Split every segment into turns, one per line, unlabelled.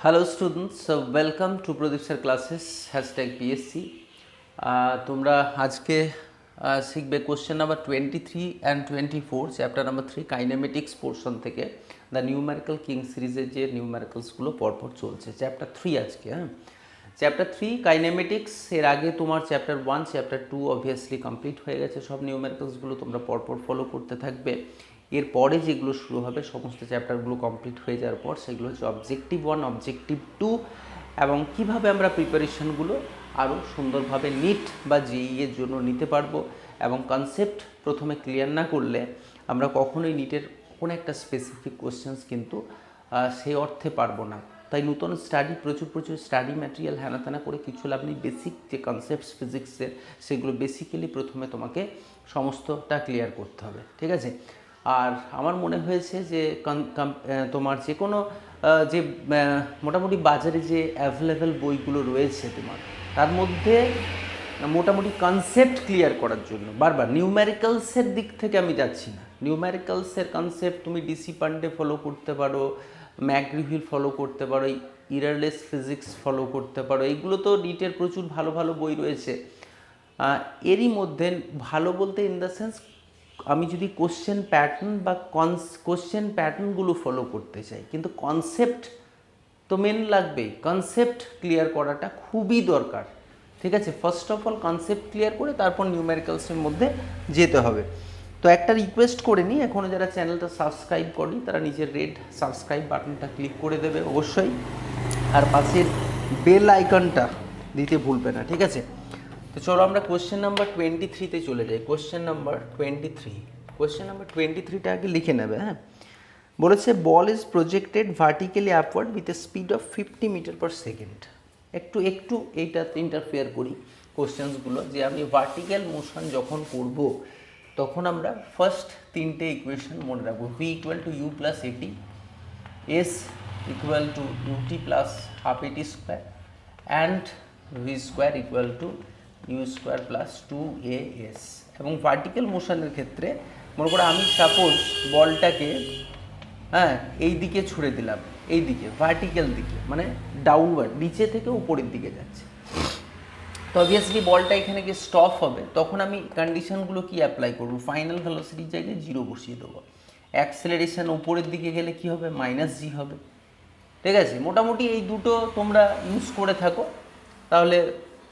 Hello students, welcome to Pradip sir classes #PSC। তোমরা আজকে শিখবে question number 23 and 24, chapter number 3 kinematics portion থেকে the numerical king সিরিজের যে নিউমেরিক্যালসগুলো পরপর চলছে। চ্যাপ্টার 3 আজকে, চ্যাপ্টার 3 কাইনেমেটিক্স। এর আগে তোমার চ্যাপ্টার 1, চ্যাপ্টার 2 অবভিয়াসলি কমপ্লিট হয়ে গেছে। সব নিউমেরিক্যালসগুলো তোমরা পরপর ফলো করতে থাকবে। এরপরে যেগুলো শুরু হবে সমস্ত চ্যাপ্টারগুলো কমপ্লিট হয়ে যাওয়ার পর সেগুলো হচ্ছে অবজেক্টিভ 1, অবজেক্টিভ 2 এবং কিভাবে আমরা প্রিপারেশনগুলো আরও সুন্দরভাবে নিট বা জেই এর জন্য নিতে পারবো। এবং কনসেপ্ট প্রথমে ক্লিয়ার না করলে আমরা কখনোই নিটের কোনো একটা স্পেসিফিক কোশ্চেন্স কিন্তু সেই অর্থে পারবো না। তাই নতুন স্টাডি, প্রচুর স্টাডি ম্যাটেরিয়াল হ্যানাত্যানা করে কিছু লাভ নেই। বেসিক যে কনসেপ্টস ফিজিক্সের সেগুলো বেসিক্যালি প্রথমে তোমাকে সমস্তটা ক্লিয়ার করতে হবে, ঠিক আছে? আর আমার মনে হয়েছে যে তোমার যে কোনো যে মোটামুটি বাজারে যে অ্যাভেলেবেল বইগুলো রয়েছে তোমার, তার মধ্যে মোটামুটি কনসেপ্ট ক্লিয়ার করার জন্য বারবার নিউমেরিক্যালসের দিক থেকে আমি যাচ্ছি না। নিউমেরিক্যালসের কনসেপ্ট তুমি ডিসি পান্ডে ফলো করতে পারো, ম্যাকগ্রিভিল ফলো করতে পারো, ইরারলেস ফিজিক্স ফলো করতে পারো। এইগুলো তো নিটের প্রচুর ভালো ভালো বই রয়েছে। এরই মধ্যে ভালো বলতে ইন দ্য সেন্স আমি যদি কোশ্চেন প্যাটার্ন বা কোশ্চেন প্যাটার্নগুলো ফলো করতে চাই, কিন্তু কনসেপ্ট তো মেন লাগবেই। কনসেপ্ট ক্লিয়ার করাটা খুবই দরকার, ঠিক আছে? First of all concept clear করে তারপর নিউমেরিক্যালসের মধ্যে যেতে হবে। তো একটা রিকোয়েস্ট করে নিই, এখনও যারা চ্যানেলটা সাবস্ক্রাইব করেনি তারা নিজের রেড সাবস্ক্রাইব বাটনটা ক্লিক করে দেবে অবশ্যই, আর পাশের বেল আইকনটা দিতে ভুলবে না, ঠিক আছে? তো চলো আমরা কোশ্চেন নাম্বার 23-তে চলে যাই। কোশ্চেন নাম্বার 23টা আগে লিখে নেবে। হ্যাঁ, বলেছে ball is projected vertically upward with a speed of 50 metre per second. একটু এইটাতে ইন্টারফেয়ার করি কোশ্চেন্সগুলো, যে আমি ভার্টিক্যাল মোশন যখন করব তখন আমরা ফার্স্ট তিনটে ইকুয়েশন মনে রাখবো। V equal to u plus a t, s equal to u t plus half a t square, and v square equal to u square plus 2as। এবং ভার্টিক্যাল মোশনের ক্ষেত্রে মনে করো আমি সাপোজ বলটাকে এই দিকে ছুড়ে দিলাম, এই দিকে ভার্টিক্যাল দিকে, মানে ডাউনওয়ার্ড, নিচে থেকে উপরের দিকে যাচ্ছে। তো অবভিয়াসলি বলটা এখানে গিয়ে স্টপ হবে, তখন আমি কন্ডিশনগুলো কি অ্যাপ্লাই করব? ফাইনাল ভেলোসিটির জায়গায় 0 বসিয়ে দেবো। অ্যাক্সেলারেশন উপরের দিকে গেলে কি হবে? -g হবে, ঠিক আছে? মোটামুটি এই দুটো তোমরা ইউজ করে থাকো, তাহলে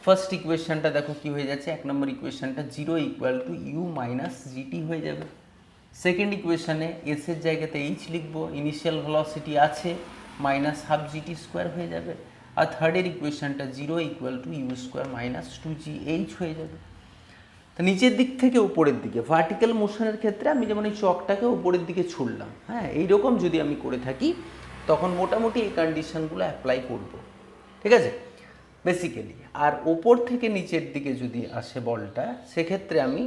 ফার্স্ট ইকুয়েশনটা দেখো কি হয়ে যাচ্ছে। 1 নম্বর ইকুয়েশনটা 0 equal to u minus g t হয়ে যাবে। সেকেন্ড ইকুয়েশনে এস এর জায়গাতে এইচ লিখবো, ইনিশিয়াল ভেলোসিটি আছে, মাইনাস হাফ জিটি স্কোয়ার হয়ে যাবে। আর থার্ডের ইকুয়েশনটা 0 equal to u square minus 2gh হয়ে যাবে। তো নিচের দিক থেকে উপরের দিকে ভার্টিক্যাল মোশনের ক্ষেত্রে আমি যেমন এই চকটাকে উপরের দিকে ছুড়লাম, হ্যাঁ, এইরকম যদি আমি করে থাকি তখন মোটামুটি এই কন্ডিশনগুলো অ্যাপ্লাই করব, ঠিক আছে? বেসিক্যালি আর ওপর থেকে নিচের দিকে যদি আসে বলটা, সেক্ষেত্রে আমি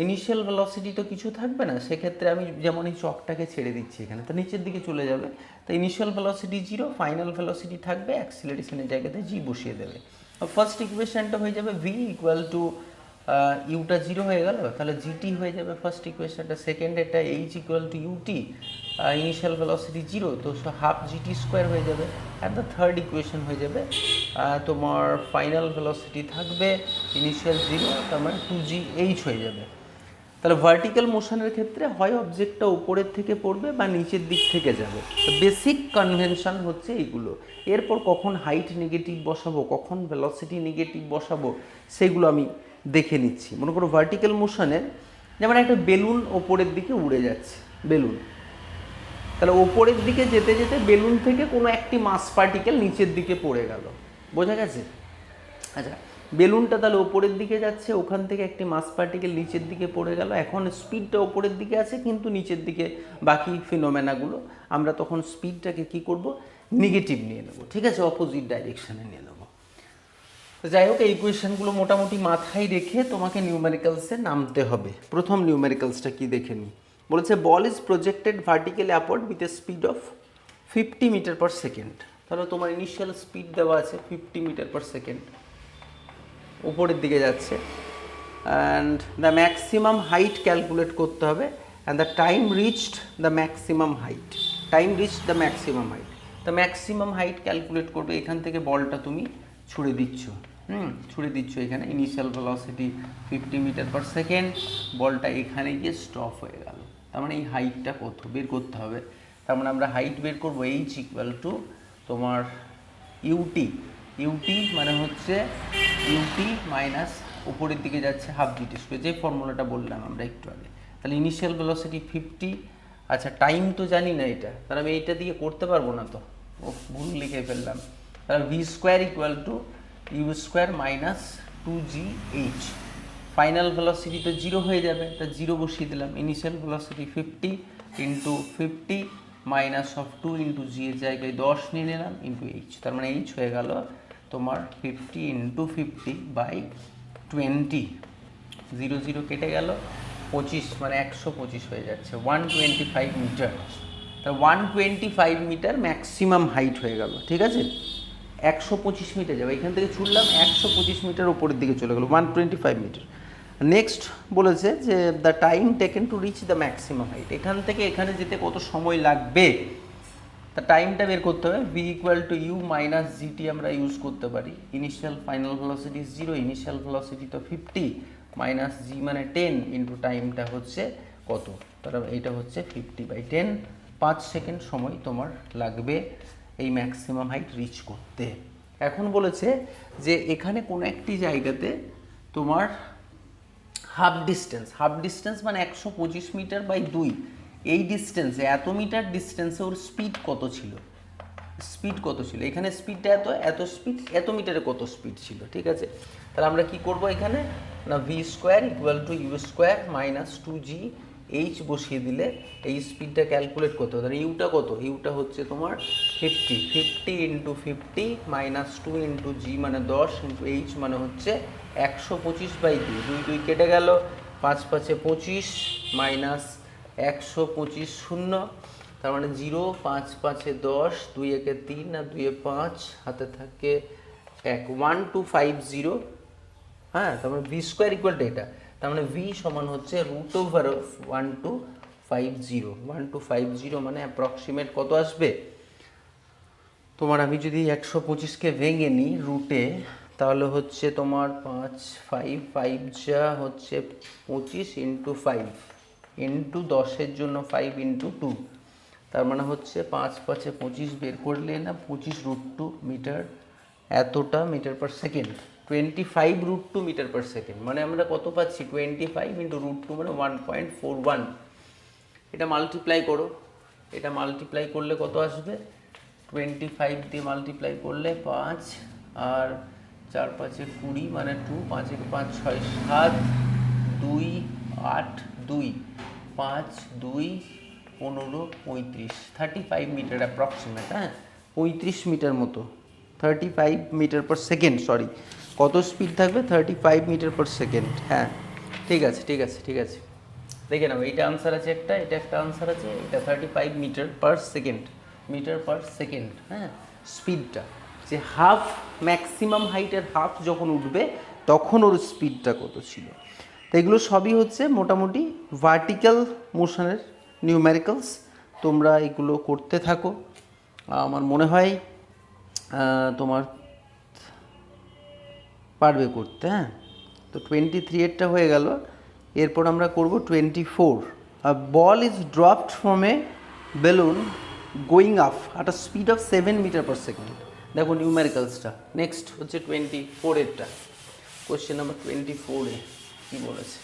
ইনিশিয়াল ভেলোসিটি তো কিছু থাকবে না, সেক্ষেত্রে আমি যেমন এই চকটাকে ছেড়ে দিচ্ছি এখানে, তো নিচের দিকে চলে যাবে। তো ইনিশিয়াল ভেলোসিটি 0, ফাইনাল ভেলোসিটি থাকবে, অ্যাক্সিলারেশনের জায়গাতে জি বসিয়ে দেবে। ফার্স্ট ইকুয়েশনটা হয়ে যাবে ভি ইকুয়াল টু ইউটা 0 হয়ে গেল, তাহলে জিটি হয়ে যাবে ফার্স্ট ইকুয়েশনটা। সেকেন্ড এটা h equal to u t, initial velocity 0, তো হাফ জিটি স্কোয়ার হয়ে যাবে। অ্যান্ড দ্য থার্ড ইকুয়েশন হয়ে যাবে তোমার ফাইনাল ভেলোসিটি থাকবে ইনিশিয়াল 0, তার মানে 2gh হয়ে যাবে। তাহলে ভার্টিক্যাল মোশনের ক্ষেত্রে হয় অবজেক্টটা উপরের থেকে পড়বে বা নিচের দিক থেকে যাবে। তো বেসিক কনভেনশন হচ্ছে এইগুলো। এরপর কখন হাইট নেগেটিভ বসাবো, কখন ভেলোসিটি নেগেটিভ বসাবো, সেগুলো আমি দেখে নিচ্ছি। মনে করো ভার্টিক্যাল মোশনের যেমন একটা বেলুন ওপরের দিকে উড়ে যাচ্ছে, বেলুন, তাহলে ওপরের দিকে যেতে যেতে বেলুন থেকে কোনো একটি মাস পার্টিকেল নিচের দিকে পড়ে গেল, বোঝা গেছে? আচ্ছা, বেলুনটা তাহলে ওপরের দিকে যাচ্ছে, ওখান থেকে একটি মাস পার্টিকেল নিচের দিকে পড়ে গেল। এখন স্পিডটা ওপরের দিকে আছে কিন্তু নিচের দিকে বাকি ফিনোমেনাগুলো, আমরা তখন স্পিডটাকে কি করব? নেগেটিভ নিয়ে নেব, ঠিক আছে? অপোজিট ডাইরেকশানে নিয়ে নেব। তো যাই হোক, এই ইকুয়েশনগুলো মোটামুটি মাথায় রেখে তোমাকে নিউমেরিক্যালসে নামতে হবে। প্রথম নিউমেরিক্যালসটা কি দেখে নিই। বলেছে ball is projected vertically upward with a speed of 50 metre per second. তাহলে তোমার ইনিশিয়াল স্পিড দেওয়া আছে 50 মিটার পার সেকেন্ড, উপরের দিকে যাচ্ছে। And the maximum height calculate করতে হবে, and the time reached the maximum height, time reached the maximum height. তো ম্যাক্সিমাম হাইট ক্যালকুলেট করবে, এখান থেকে বলটা তুমি ছুড়ে দিচ্ছ, ছুড়ে দিচ্ছ এখানে, initial velocity 50 metre per second, বলটা এখানে গিয়ে স্টপ হয়ে গেল। তার মানে এই হাইটটা কত বের করতে হবে। তার মানে আমরা হাইট বের করবো এইচ ইকুয়াল টু তোমার ইউটি, ইউটি মানে হচ্ছে ইউটি মাইনাস উপরের দিকে যাচ্ছে হাফ জিটি স্কোয়ার, যে ফর্মুলাটা বললাম আমরা একটু আগে। তাহলে ইনিশিয়াল ভেলোসিটি 50, আচ্ছা টাইম তো জানি না এটা, তাহলে আমি এইটা দিয়ে করতে পারবো না, তো ও ভুল লিখে ফেললাম। তাহলে v square equal to u square minus 2gh, final velocity তো 0 হয়ে যাবে, তা 0 বসিয়ে দিলাম। Initial velocity 50 into 50 minus of 2 into g এর জায়গায় 10 নিয়ে নিলাম ইন্টু এইচ, তার মানে এইচ হয়ে গেল তোমার 50 ইন্টু 50 বাই 20, 0 0 কেটে গেল, 25 মানে 125 হয়ে যাচ্ছে, 125 মিটার। তা 125 মিটার ম্যাক্সিমাম হাইট হয়ে গেল, ঠিক আছে। 125 মিটার যাবে, এখান থেকে ছুটলাম 125 মিটার উপরের দিকে চলে গেল, 125 মিটার। নেক্সট বলেছে যে the time taken to reach the maximum height, এখান থেকে এখানে যেতে কত সময় লাগবে, তা টাইমটা বের করতে হবে। V equal to u minus g t আমরা ইউজ করতে পারি, initial final velocity 0, initial velocity তো 50 মাইনাস জি মানে 10 ইন্টু টাইমটা হচ্ছে কত, তাহলে এইটা হচ্ছে 50/10, 5 সেকেন্ড সময় তোমার লাগবে এই ম্যাক্সিমাম হাইট রিচ করতে। এখন বলেছে যে এখানে কোনো একটি জায়গাতে তোমার হাফ ডিস্টেন্স মানে 125 মিটার বাই 2, এই ডিস্টেন্সে এত মিটার ডিস্টেন্সে ওর স্পিড কত ছিল, এখানে স্পিডটা এত স্পিড, এত মিটারে কত স্পিড ছিল, ঠিক আছে। তাহলে আমরা কি করব এখানে না, v square equal to u square minus 2জি এইচ বসিয়ে দিলে এই স্পিডটা ক্যালকুলেট করতে হবে। তাহলে ইউটা কত, ইউটা হচ্ছে তোমার 50 ইন্টু 50 মাইনাস 2 ইন্টু জি মানে 10 ইন্টু এইচ মানে হচ্ছে 125/2, 2 2 কেটে গেল, 5 5 25 মাইনাস 125 শূন্য, তার মানে 0, 5 5 10, 2 1 3 আর 2 5, হাতে থাকে 1, 1250, হ্যাঁ। তার মানে ভি স্কোয়ার ইকুয়াল টু এটা, তার মানে ভি সমান হচ্ছে রুট ওভার অফ 1250 মানে অ্যাপ্রক্সিমেট কত আসবে তোমার, আমি যদি 125কে ভেঙে নিই রুটে, তাহলে হচ্ছে তোমার 5 5 5 যা হচ্ছে 25 ইন্টু 5 ইন্টু 10-এর জন্য 5 ইন্টু 2, তার মানে হচ্ছে 5 5 25 বের করলে না 25√2 মিটার, এতটা metre per second, 25√2 metre per second, মানে আমরা কত পাচ্ছি 25 ইন্টু √2 মানে 1.41। এটা মাল্টিপ্লাই করো, এটা মাল্টিপ্লাই করলে কত আসবে, 25 দিয়ে মাল্টিপ্লাই করলে 5 আর 4 5 20 মানে 2, 5 5 6 7, 2 8 2 5 2 15 35, 35 মিটার অ্যাপ্রক্সিমেট, হ্যাঁ 35 মিটার মতো, 35 মিটার পার সেকেন্ড, সরি কত স্পিড থাকবে 35 মিটার পার সেকেন্ড, হ্যাঁ ঠিক আছে ঠিক আছে ঠিক আছে। দেখে নাও এইটা আনসার আছে একটা, এটা একটা আনসার আছে, এটা 35 মিটার পার সেকেন্ড, হ্যাঁ স্পিডটা, যে হাফ ম্যাক্সিমাম হাইটের হাফ যখন উঠবে তখন ওর স্পিডটা কত ছিল। তো এগুলো সবই হচ্ছে মোটামুটি ভার্টিক্যাল মোশনের নিউমেরিক্যালস, তোমরা এগুলো করতে থাকো, আমার মনে হয় তোমার পারবে করতে, হ্যাঁ। তো 23-এরটা হয়ে গেল, এরপর আমরা করব 24। A ball is dropped from a balloon going up at a speed of 7 metre per second, দেখো নিউমেরিক্যালসটা। নেক্সট হচ্ছে 24-এরটা, কোয়েশ্চেন নাম্বার 24-এ কী বলেছে,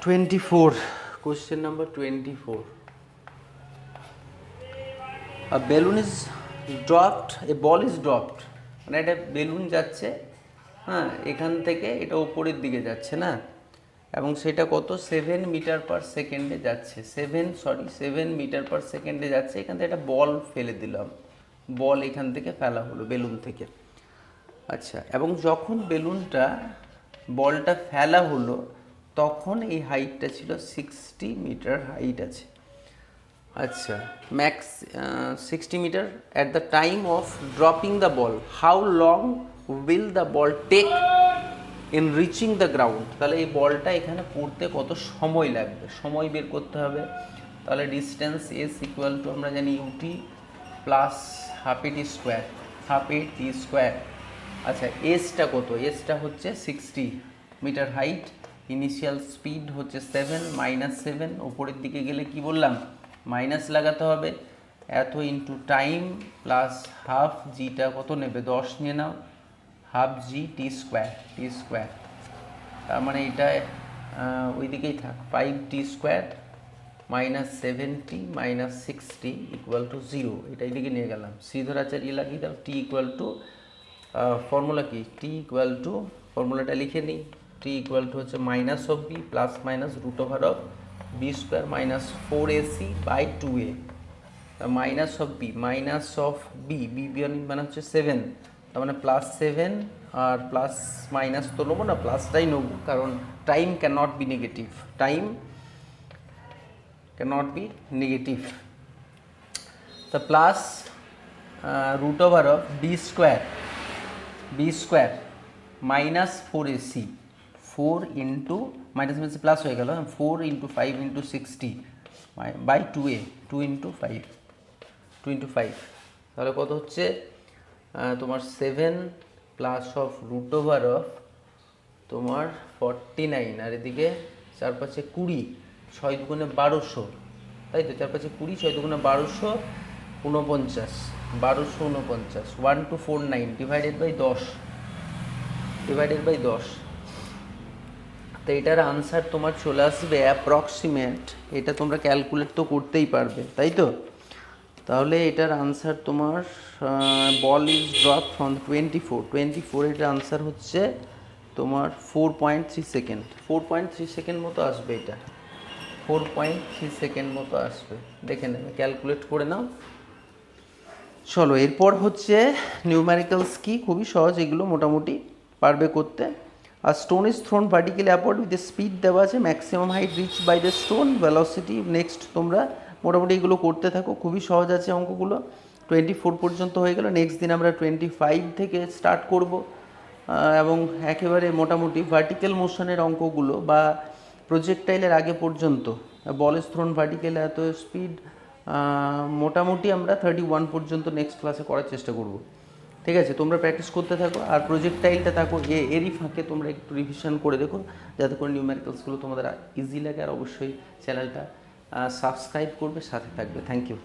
24, question number 24, a balloon is dropped, a ball is dropped, মানে একটা বেলুন যাচ্ছে, হ্যাঁ এখান থেকে এটা উপরের দিকে যাচ্ছে না, এবং সেটা কত 7 মিটার পার সেকেন্ডে যাচ্ছে, 7 মিটার পার সেকেন্ডে যাচ্ছে, এখান থেকে একটা বল ফেলে দিলাম, বল এখান থেকে ফেলা হলো বেলুন থেকে, আচ্ছা। এবং যখন বলটা ফেলা হলো তখন এই হাইটটা ছিল 60 মিটার হাইট আছে, আচ্ছা max 60 metre. At the time of dropping the ball how long will the ball take in reaching the ground, তাহলে এই বলটা এখানে পড়তে কত সময় লাগবে, সময় বের করতে হবে। তাহলে ডিস্টেন্স এস ইকুয়াল টু আমরা জানি ইউটি প্লাস হাফ এ টি স্কোয়ার, হাফ এ টি স্কোয়ার। আচ্ছা এসটা কত? এসটা হচ্ছে 60 মিটার হাইট, ইনিশিয়াল স্পিড হচ্ছে 7 -7, ওপরের দিকে গেলে কি বললাম মাইনাস লাগাতে হবে, এত ইন্টু টাইম প্লাস হাফ, জিটা কত নেবে 10 নিয়ে নাও, হাফ জি টি স্কোয়ার, তার মানে এটা ওই দিকেই থাক, 5t স্কোয়ার -70 -60 ইকুয়াল টু 0, এটা এইদিকে নিয়ে গেলাম, সি ধরা চালিয়ে লাগিয়ে দাও, টি ইকুয়াল টু ফর্মুলা কি, টি ইকুয়াল টু ফর্মুলাটা লিখে নিই, টি ইকুয়াল টু হচ্ছে minus of b plus minus root over of b square minus 4ac by 2a, minus of b, minus of b, b বিয়নিং মানে হচ্ছে 7, তার মানে +7, আর প্লাস মাইনাস তো নেবো না, প্লাসটাই নেবো, কারণ time can not be negative, time can not be negative. তা plus root over of b square minus 4ac, 4 into minus minus plus হয়ে গেল, 4 into 5 into 60 by 2a, 2 into 5, তাহলে কত হচ্ছে তোমার 7 plus of root over of তোমার 49, আর এদিকে 4 5 20, 6 দুগুণে 1200, তাই তো, 4 5 20, 6 দুগুণে 1200, 49, 1249 ডিভাইডেড বাই 10, তো এটার আনসার তোমার চলে আসবে অ্যাপ্রক্সিমেট, এটা তোমরা ক্যালকুলেট তো করতেই পারবে, তাই তো। তাহলে এটার আনসার তোমার বল ইজ ড্রপ ফ্রম 24, এটার আনসার হচ্ছে তোমার 4.3 সেকেন্ড, 4.3 সেকেন্ড মতো আসবে, এটা 4.3 সেকেন্ড মতো আসবে, দেখে নেবে, ক্যালকুলেট করে নাও। চলো এরপর হচ্ছে নিউম্যারিক্যালস কি, খুবই সহজ, এগুলো মোটামুটি পারবে করতে। আর stone is thrown vertically upward with speed দেওয়া আছে, maximum height reach by the stone, velocity, next তোমরা মোটামুটি এগুলো করতে থাকো, খুবই সহজ আছে অঙ্কগুলো। 24 পর্যন্ত হয়ে গেল, নেক্সট দিন আমরা 25 থেকে স্টার্ট করব, এবং একেবারে মোটামুটি ভার্টিক্যাল মোশনের অঙ্কগুলো বা প্রজেক্টাইলের আগে পর্যন্ত, বল ইজ থ্রোন ভার্টিক্যালি এত স্পিড, মোটামুটি আমরা 31 পর্যন্ত নেক্সট ক্লাসে করার চেষ্টা করব। ঠিক আছে, তোমরা প্র্যাকটিস করতে থাকো, আর প্রজেক্টাইলটা থাকো এরই ফাঁকে তোমরা একটু রিভিশন করে দেখো, যাতে করে নিউমেরিক্যালসগুলো তোমাদের ইজি লাগে, আর অবশ্যই চ্যানেলটা সাবস্ক্রাইব করবে, সাথে থাকবে। Thank you.